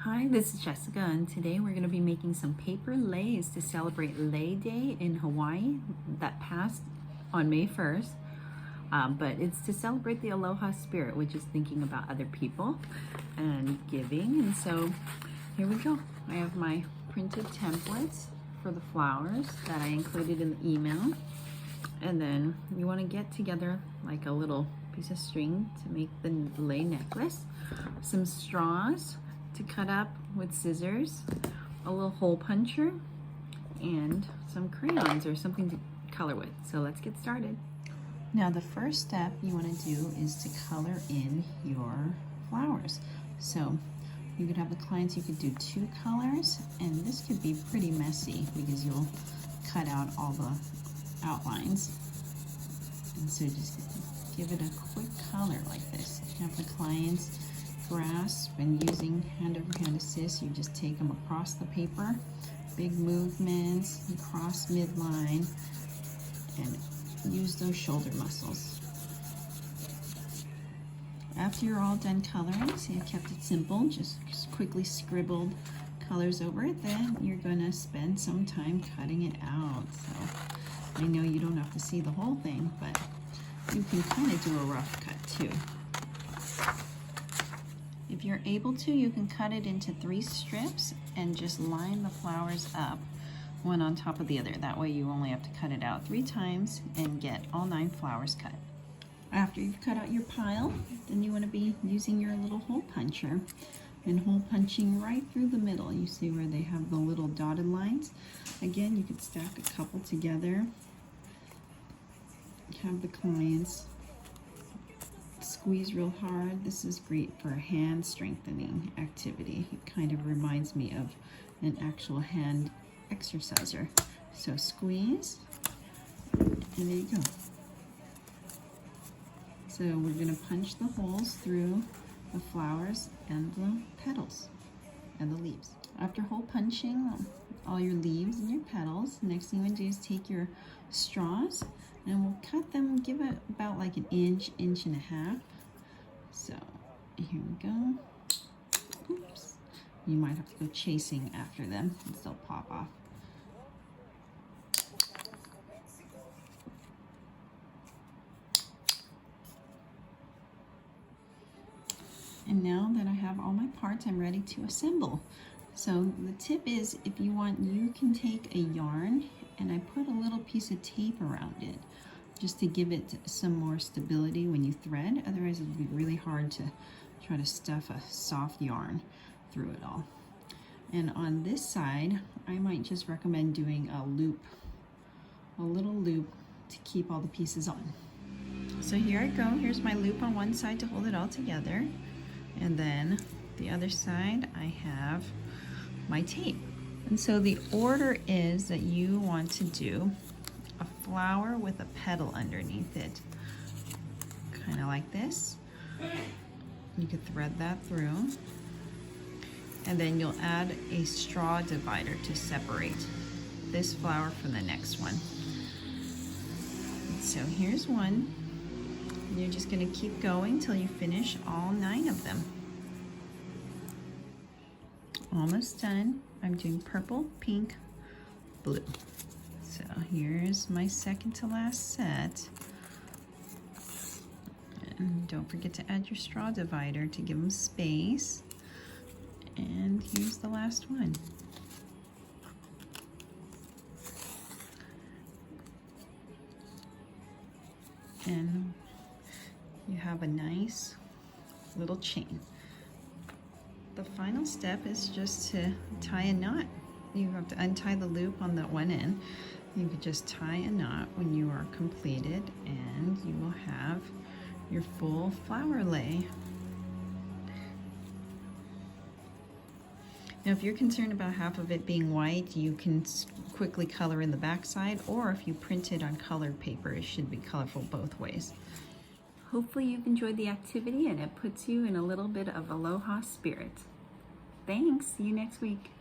Hi, this is Jessica, and today we're going to be making some paper leis to celebrate Lei Day in Hawaii that passed on May 1st. But it's to celebrate the aloha spirit, which is thinking about other people and giving. And so here we go. I have my printed templates for the flowers that I included in the email. And then you want to get together like a little piece of string to make the lei necklace, some straws to cut up with scissors, a little hole puncher, and some crayons or something to color with. So let's get started. Now the first step you want to do is to color in your flowers. So you could have the clients, you could do 2 colors, and this could be pretty messy because you'll cut out all the outlines. And so just give it a quick color like this. You have the clients grasp and using hand over hand assist, you just take them across the paper, big movements, cross midline, and use those shoulder muscles. After you're all done coloring, see I kept it simple, just quickly scribbled colors over it, then you're gonna spend some time cutting it out. So I know you don't have to see the whole thing, but you can kind of do a rough cut too. If you're able to, you can cut it into 3 strips and just line the flowers up one on top of the other. That way you only have to cut it out 3 times and get all 9 flowers cut. After you've cut out your pile, then you want to be using your little hole puncher and hole punching right through the middle. You see where they have the little dotted lines? Again, you could stack a couple together. Have the clients squeeze real hard. This is great for a hand strengthening activity. It kind of reminds me of an actual hand exerciser. So squeeze, and there you go. So we're going to punch the holes through the flowers and the petals and the leaves. After hole punching all your leaves and your petals, next thing you want to do is take your straws and we'll cut them, give it about like an inch, inch and a half. So here we go. Oops. You might have to go chasing after them because they'll pop off. And now that I have all my parts, I'm ready to assemble. So the tip is, if you want, you can take a yarn, and I put a little piece of tape around it just to give it some more stability when you thread. Otherwise it would be really hard to try to stuff a soft yarn through it all. And on this side, I might just recommend doing a loop, a little loop to keep all the pieces on. So here I go. Here's my loop on one side to hold it all together. And then the other side, I have my tape. And so the order is that you want to do a flower with a petal underneath it. Kind of like this. You could thread that through. And then you'll add a straw divider to separate this flower from the next one. So here's one. You're just going to keep going till you finish all 9 of them. Almost done. I'm doing purple, pink, blue. So here's my second to last set. And don't forget to add your straw divider to give them space. And here's the last one. And you have a nice little chain. The final step is just to tie a knot. You have to untie the loop on that one end. You could just tie a knot when you are completed, and you will have your full flower lei. Now if you're concerned about half of it being white, you can quickly color in the back side, or if you print it on colored paper, it should be colorful both ways. Hopefully you've enjoyed the activity and it puts you in a little bit of aloha spirit. Thanks, see you next week.